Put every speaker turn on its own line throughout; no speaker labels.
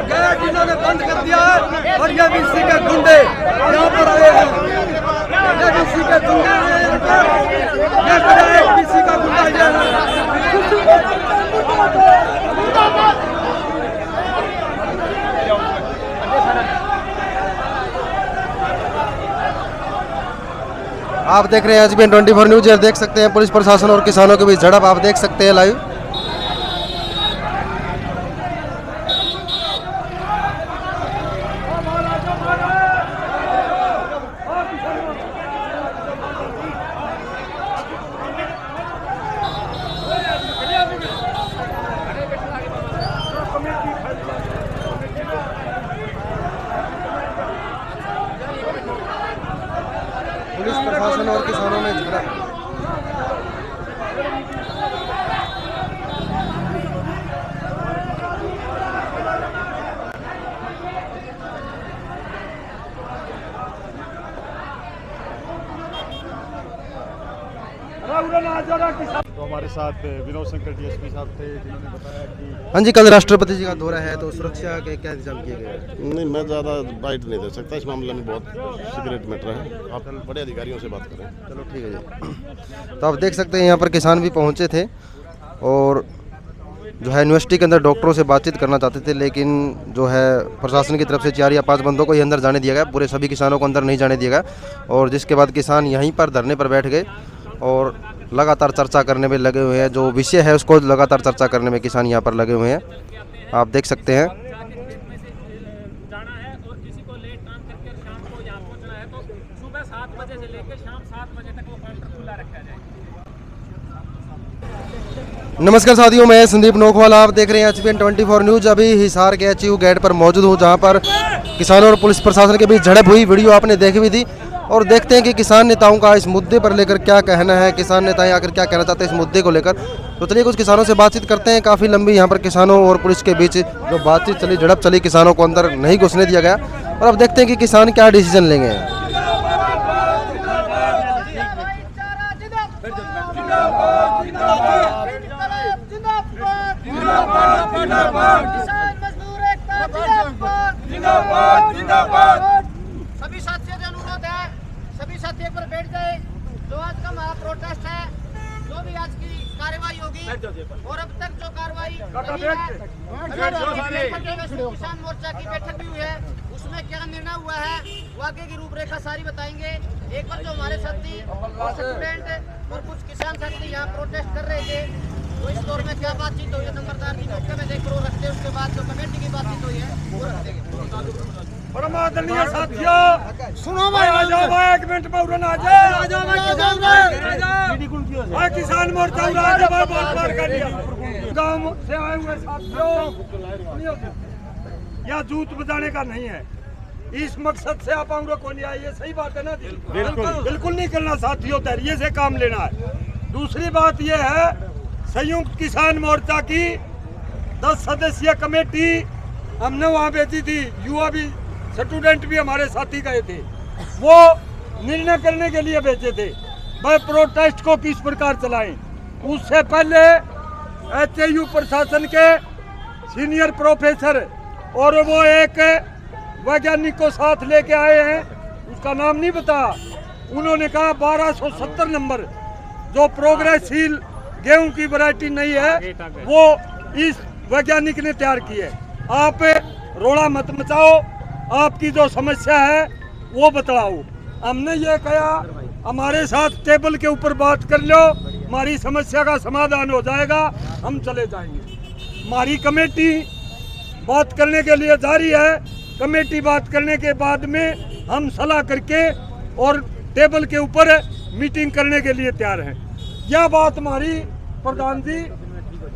Gate इन्होंने बंद कर दिया है और ये बीसी के गुंडे यहाँ पर आए हैं। ये बीसी के गुंडे आए हैं, ये बड़ा एक बीसी का गुंडा ये है।
आप देख रहे हैं HBN 24 न्यूज। देख सकते हैं पुलिस प्रशासन और किसानों के बीच झड़प आप देख सकते हैं लाइव। पुलिस प्रशासन और किसानों में झड़प।
तो हमारे साथ विनोद शंकर DSP साहब थे जिन्होंने बताया कि
हाँ जी, कल राष्ट्रपति जी का दौरा है तो सुरक्षा के क्या इंतजाम किए गए हैं?
नहीं, मैं ज़्यादा बाइट नहीं दे सकता इस मामले में, बहुत सीक्रेट मैटर है। आप बड़े अधिकारियों से बात करें।
चलो ठीक है जी। तो आप देख सकते हैं यहाँ पर किसान भी पहुँचे थे और जो है यूनिवर्सिटी के अंदर डॉक्टरों से बातचीत करना चाहते थे, लेकिन जो है प्रशासन की तरफ से 4 या 5 बंदों को ही अंदर जाने दिया गया। पूरे सभी किसानों को अंदर नहीं जाने दिया गया और जिसके बाद किसान यहीं पर धरने पर बैठ गए और लगातार चर्चा करने में लगे हुए हैं। जो विषय है उसको लगातार चर्चा करने में किसान यहाँ पर लगे हुए हैं, आप देख सकते हैं।
जाना है और किसी को लेट काम करके शाम को यहाँ पहुँचना है तो सुबह 7 बजे से लेकर शाम 7 बजे तक वो काउंटर खुला रखा जाए।
नमस्कार साथियों, मैं संदीप नोखवाला, आप देख रहे हैं HBN 24 न्यूज। अभी हिसार के HU गेट पर मौजूद हूँ जहाँ पर किसानों और पुलिस प्रशासन के बीच झड़प हुई। वीडियो आपने देखी भी थी और देखते हैं कि किसान नेताओं का इस मुद्दे पर लेकर क्या कहना है, किसान नेताएं आकर क्या कहना चाहते हैं इस मुद्दे को लेकर। तो चलिए कुछ किसानों से बातचीत करते हैं। काफ़ी लंबी यहाँ पर किसानों और पुलिस के बीच जो बातचीत चली, झड़प चली, किसानों को अंदर नहीं घुसने दिया गया और अब देखते हैं कि किसान क्या डिसीजन लेंगे।
सभी साथियों से अनुरोध है, सभी साथी एक बार बैठ जाए। जो आज का महा प्रोटेस्ट है, जो भी आज की कार्रवाई होगी और अब तक जो कार्रवाई किसान मोर्चा की बैठक भी हुई है, उसमें क्या निर्णय हुआ है वो आगे की रूपरेखा सारी बताएंगे। एक बार जो हमारे साथी स्टूडेंट और कुछ किसान साथी यहाँ प्रोटेस्ट कर रहे थे, तो इस दौर में क्या बातचीत हुई है नंबरदार जी मौके में देख रो रखते हैं। उसके बाद जो कमेटी की बातचीत हुई है वो रख देंगे।
परमादरणीय साथियों, सुनो भाई, आ जाओ भाई, 1 मिनट में उड़न आ जाए। किसान मोर्चा बात कर लिया। गांव से आए हुए साथियों, यह जूत बजाने का नहीं है। इस मकसद से आप को नहीं आए, ये सही बात है ना जी? बिल्कुल नहीं करना साथियों, धैर्य से काम लेना है। दूसरी बात ये है, संयुक्त किसान मोर्चा की 10 सदस्यीय कमेटी हमने वहाँ भेजी थी। युवा भी, स्टूडेंट भी हमारे साथी गए थे। वो निर्णय करने के लिए भेजे थे भाई प्रोटेस्ट को किस प्रकार चलाएं। उससे पहले HU प्रशासन के सीनियर प्रोफेसर और वो एक वैज्ञानिक को साथ लेके आए हैं, उसका नाम नहीं बता। उन्होंने कहा 1270 नंबर जो प्रोग्रेसशील गेहूं की वैरायटी नहीं है वो इस वैज्ञानिक ने तैयार की है। आप रोड़ा मत मचाओ, आपकी जो समस्या है वो बताओ। हमने ये कहा हमारे साथ टेबल के ऊपर बात कर लो, हमारी समस्या का समाधान हो जाएगा, हम चले जाएंगे। हमारी कमेटी बात करने के लिए जारी है। कमेटी बात करने के बाद में हम सलाह करके और टेबल के ऊपर मीटिंग करने के लिए तैयार हैं। यह बात हमारी प्रधान जी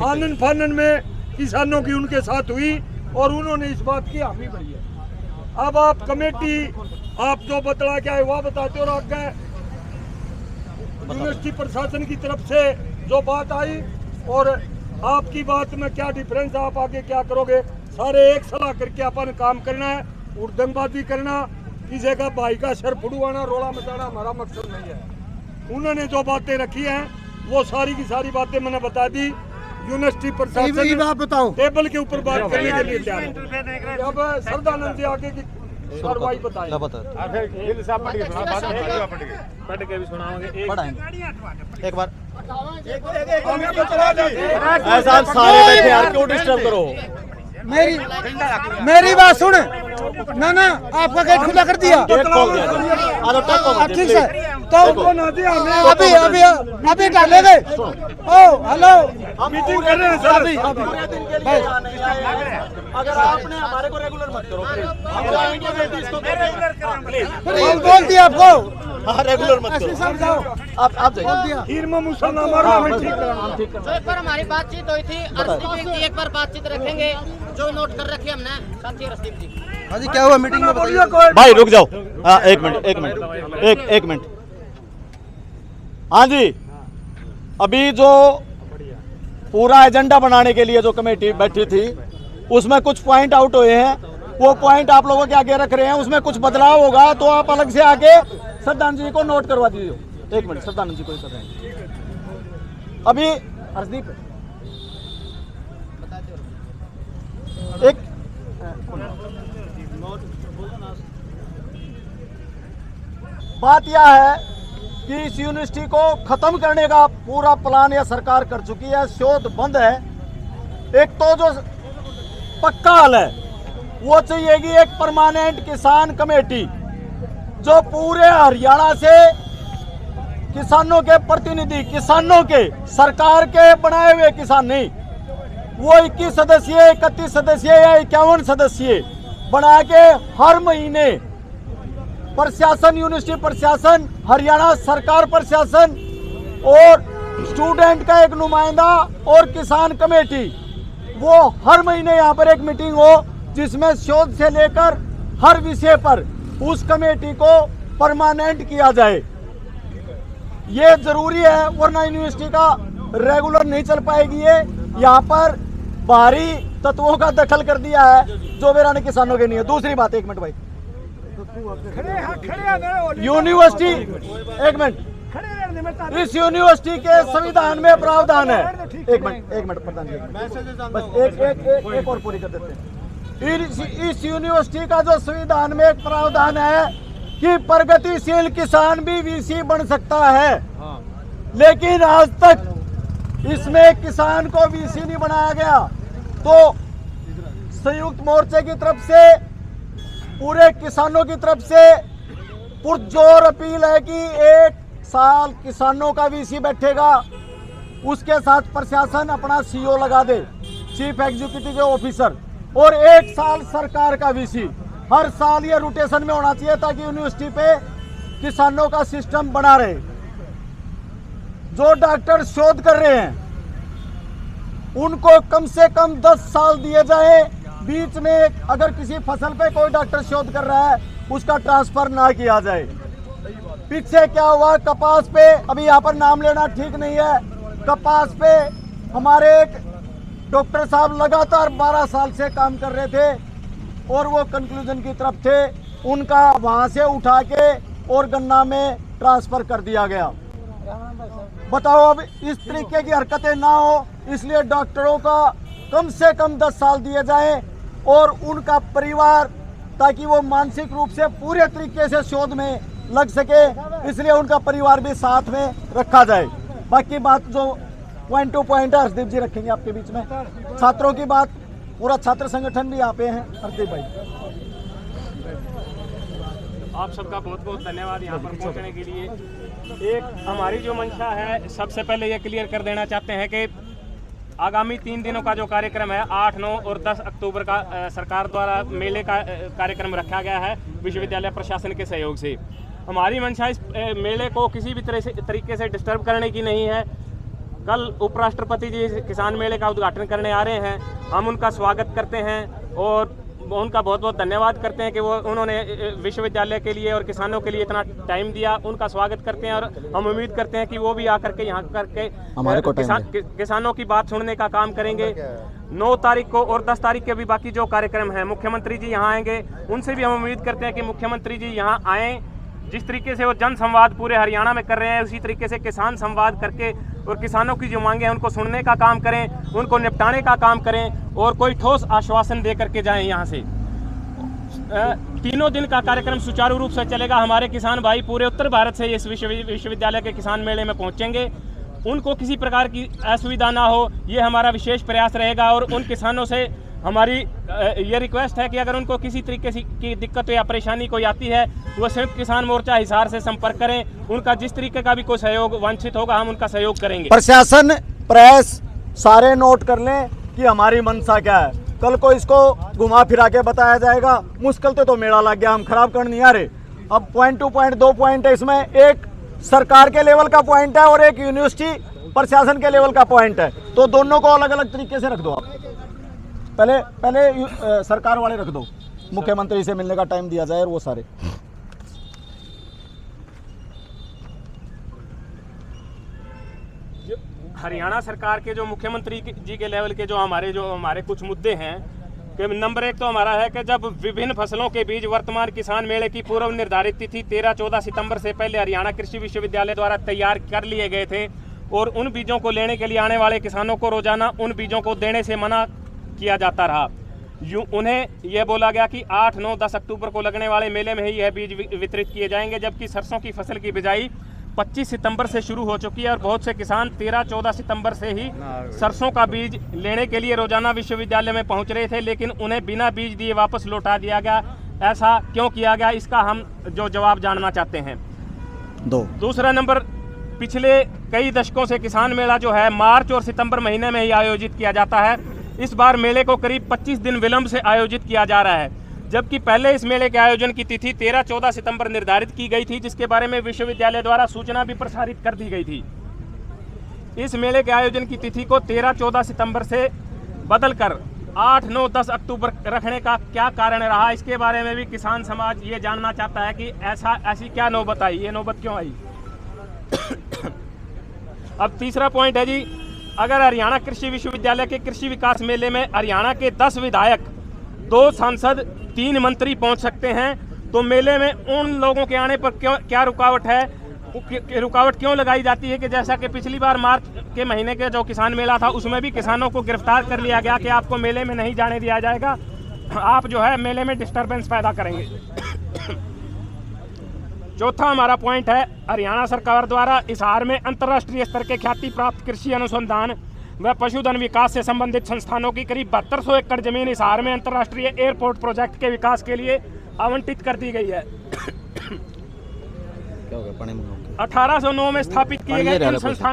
आनन फानन में किसानों की उनके साथ हुई और उन्होंने इस बात की हामी भरी है। अब आप कमेटी आप जो बतला क्या है वह बताते हो। आगे यूनिवर्सिटी प्रशासन की तरफ से जो बात आई और आपकी बात में क्या डिफरेंस, आप आगे क्या करोगे, सारे एक सलाह करके अपन काम करना है। उर्दंगबाजी करना, किसी का भाई का सर फुड़वाना, रोड़ा मचाना हमारा मकसद नहीं है। उन्होंने जो बातें रखी हैं वो सारी की सारी बातें मैंने बता दी। यूनिवर्सिटी प्रशासन
आप बताओ।
टेबल के ऊपर बात करने के लिए तैयार है। अब सरदानंद जी आगे की कार्रवाई बताएं।
पढ़ के भी सुनाओगे
एक बार
ऐसा सारे बैठे यार, क्यों डिस्टर्ब करो?
मेरी बात सुन ना ना, आपका गेट खुला कर दिया
गेट खोल दिया।
ठीक से तो अभी अभी अभी डाले गए। ओ हेलो,
मीटिंग कर रहे हैं सर।
अभी
अगर आपने हमारे को रेगुलर मत करो प्लीज।
बोल दिया आपको।
हाँ, रेगुलर मत करो।
समझाओ
आप जाइए।
खीर में मुसलमान मारो, हमें ठीक कराना।
जो एक बार हमारी बातचीत हुई थी, अर्शदीप जी एक बार बातचीत रखेंगे, जो नोट कर रखी हमने साथी अर्शदीप जी।
हाँ जी, क्या हुआ मीटिंग में बताइए।
भाई रुक जाओ। हाँ, एक मिनट। हाँ जी, अभी जो पूरा एजेंडा बनाने के लिए जो कमेटी बैठी थी, उसमें कुछ पॉइंट आउट हुए हैं। वो पॉइंट आप लोगों के आगे रख रहे हैं। उसमें कुछ बदलाव होगा तो आप अलग से आके सदानंद जी को नोट करवा दीजिए। एक मिनट, सदानंद जी को ही कर रहे हैं अभी। अर्शदीप एक बात यह है कि इस यूनिवर्सिटी को खत्म करने का पूरा प्लान यह सरकार कर चुकी है। शोध बंद है। एक तो जो पक्का हल है वो चाहिए कि एक परमानेंट किसान कमेटी जो पूरे हरियाणा से किसानों के प्रतिनिधि, किसानों के, सरकार के बनाए हुए किसान नहीं, वो 21 सदस्यीय, 31 सदस्यीय या 51 सदस्यीय बना के हर महीने प्रशासन, यूनिवर्सिटी प्रशासन, हरियाणा सरकार प्रशासन और स्टूडेंट का एक नुमाइंदा और किसान कमेटी, वो हर महीने यहाँ पर एक मीटिंग हो जिसमें शोध से लेकर हर विषय पर उस कमेटी को परमानेंट किया जाए। ये जरूरी है, वरना यूनिवर्सिटी का रेगुलर नहीं चल पाएगी। ये यहाँ पर बाहरी तत्वों का दखल कर दिया है जो मेरा ने किसानों के नहीं है। दूसरी बात, एक मिनट भाई, यूनिवर्सिटी, एक मिनट, इस यूनिवर्सिटी के संविधान में प्रावधान है। एक मिनट प्रधान जी, बस एक और पूरी कर देते हैं। इस यूनिवर्सिटी का जो संविधान में एक प्रावधान है कि प्रगतिशील किसान भी वीसी बन सकता है, लेकिन आज तक इसमें किसान को वीसी नहीं बनाया गया। तो संयुक्त मोर्चे की तरफ से, पूरे किसानों की तरफ से पुरजोर अपील है कि 1 साल किसानों का वीसी बैठेगा, उसके साथ प्रशासन अपना सीओ लगा दे, चीफ एग्जीक्यूटिव ऑफिसर, और 1 साल सरकार का वीसी। हर साल ये रोटेशन में होना चाहिए ताकि यूनिवर्सिटी पे किसानों का सिस्टम बना रहे। जो डॉक्टर शोध कर रहे हैं उनको कम से कम 10 साल दिए जाए। बीच में अगर किसी फसल पे कोई डॉक्टर शोध कर रहा है उसका ट्रांसफर ना किया जाए। पीछे क्या हुआ कपास पे, अभी यहाँ पर नाम लेना ठीक नहीं है, कपास पे हमारे एक डॉक्टर साहब लगातार 12 साल से काम कर रहे थे और वो कंक्लूजन की तरफ थे, उनका वहां से उठा के और गन्ना में ट्रांसफर कर दिया गया। बताओ, अब इस तरीके की हरकतें ना हो, इसलिए डॉक्टरों का कम से कम 10 साल दिए जाएं और उनका परिवार, ताकि वो मानसिक रूप से पूरे तरीके से शोध में लग सके, इसलिए उनका परिवार भी साथ में रखा जाए। बाकी बात जो पॉइंट टू पॉइंट है हरदीप जी रखेंगे आपके बीच में। छात्रों की बात, पूरा छात्र संगठन भी यहाँ पे है। हरदीप भाई,
आप सबका बहुत बहुत धन्यवाद यहाँ पर पहुँचने के लिए। एक हमारी जो मंशा है, सबसे पहले ये क्लियर कर देना चाहते हैं कि आगामी 3 दिनों का जो कार्यक्रम है, 8, 9 और 10 अक्टूबर का सरकार द्वारा मेले का कार्यक्रम रखा गया है विश्वविद्यालय प्रशासन के सहयोग से। हमारी मंशा इस मेले को किसी भी तरीके से डिस्टर्ब करने की नहीं है। कल उपराष्ट्रपति जी किसान मेले का उद्घाटन करने आ रहे हैं, हम उनका स्वागत करते हैं और उनका बहुत बहुत धन्यवाद करते हैं कि उन्होंने विश्वविद्यालय के लिए और किसानों के लिए इतना टाइम दिया। उनका स्वागत करते हैं और हम उम्मीद करते हैं कि वो भी आकर के यहाँ करके किसानों की बात सुनने का काम करेंगे। 9 तारीख को और 10 तारीख के भी बाकी जो कार्यक्रम है, मुख्यमंत्री जी यहाँ आएंगे, उनसे भी हम उम्मीद करते हैं कि मुख्यमंत्री जी यहाँ आएँ। जिस तरीके से वो जन संवाद पूरे हरियाणा में कर रहे हैं, उसी तरीके से किसान संवाद करके और किसानों की जो मांगे हैं उनको सुनने का काम करें, उनको निपटाने का काम करें और कोई ठोस आश्वासन दे करके जाएं यहाँ से। तीनों दिन का कार्यक्रम सुचारू रूप से चलेगा। हमारे किसान भाई पूरे उत्तर भारत से इस विश्वविद्यालय के किसान मेले में पहुँचेंगे। उनको किसी प्रकार की असुविधा ना हो, ये हमारा विशेष प्रयास रहेगा। और उन किसानों से हमारी ये रिक्वेस्ट है कि अगर उनको किसी तरीके की दिक्कत या परेशानी कोई आती है तो वो संयुक्त किसान मोर्चा हिसार से संपर्क करें। उनका जिस तरीके का भी कोई सहयोग वांछित होगा हम उनका सहयोग करेंगे।
प्रशासन, प्रेस सारे नोट कर लें कि हमारी मंशा क्या है। कल को इसको घुमा फिरा के बताया जाएगा। मुश्किल तो मेला लग गया, हम खराब कर नहीं आ रहे। अब पॉइंट टू पॉइंट 2 पॉइंट है इसमें, एक सरकार के लेवल का पॉइंट है और एक यूनिवर्सिटी प्रशासन के लेवल का पॉइंट है। तो दोनों को अलग अलग तरीके से रख दो आप। पहले सरकार वाले रख दो, मुख्यमंत्री से मिलने का टाइम दिया जाए और वो सारे।
हरियाणा सरकार के जो मुख्यमंत्री जी के लेवल के जो हमारे कुछ मुद्दे हैं कि नंबर 1 तो हमारा है कि जब विभिन्न फसलों के बीज वर्तमान किसान मेले की पूर्व निर्धारित तिथि 13-14 सितंबर से पहले हरियाणा कृषि विश्वविद्यालय द्वारा तैयार कर लिए गए थे और उन बीजों को लेने के लिए आने वाले किसानों को रोजाना उन बीजों को देने से मना किया जाता रहा। उन्हें यह बोला गया कि 8, 9, 10 अक्टूबर को लगने वाले मेले में ही यह बीज वितरित किए जाएंगे, जबकि सरसों की फसल की बिजाई 25 सितंबर से शुरू हो चुकी है और बहुत से किसान 13-14 सितंबर से ही सरसों का बीज लेने के लिए रोजाना विश्वविद्यालय में पहुंच रहे थे, लेकिन उन्हें बिना बीज दिए वापस लौटा दिया गया। ऐसा क्यों किया गया, इसका हम जो जवाब जानना चाहते हैं। दूसरा नंबर, पिछले कई दशकों से किसान मेला जो है मार्च और सितंबर महीने में ही आयोजित किया जाता है। इस बार मेले को करीब 25 दिन विलंब से आयोजित किया जा रहा है, जबकि पहले इस मेले के आयोजन की तिथि 13-14 सितंबर निर्धारित की गई थी, जिसके बारे में विश्वविद्यालय द्वारा सूचना भी प्रसारित कर दी गई थी। इस मेले के आयोजन की तिथि को 13-14 सितंबर से बदलकर 8, 9, 10 अक्टूबर रखने का क्या कारण रहा, इसके बारे में भी किसान समाज ये जानना चाहता है कि ऐसी क्या नौबत आई, ये नौबत क्यों आई। अब तीसरा पॉइंट है जी, अगर हरियाणा कृषि विश्वविद्यालय के कृषि विकास मेले में हरियाणा के 10 विधायक, 2 सांसद, 3 मंत्री पहुंच सकते हैं, तो मेले में उन लोगों के आने पर क्या रुकावट है, रुकावट क्यों लगाई जाती है कि जैसा कि पिछली बार मार्च के महीने के जो किसान मेला था उसमें भी किसानों को गिरफ्तार कर लिया गया कि आपको मेले में नहीं जाने दिया जाएगा, आप जो है मेले में डिस्टर्बेंस पैदा करेंगे। चौथा हमारा पॉइंट है, हरियाणा सरकार द्वारा हिसार में अंतर्राष्ट्रीय स्तर के ख्याति प्राप्त कृषि अनुसंधान व पशुधन विकास से संबंधित संस्थानों की करीब 7200 एकड़ जमीन हिसार में अंतर्राष्ट्रीय एयरपोर्ट प्रोजेक्ट के विकास के लिए आवंटित कर दी गई है। 1809 में स्थापित किए गए इन संस्थानों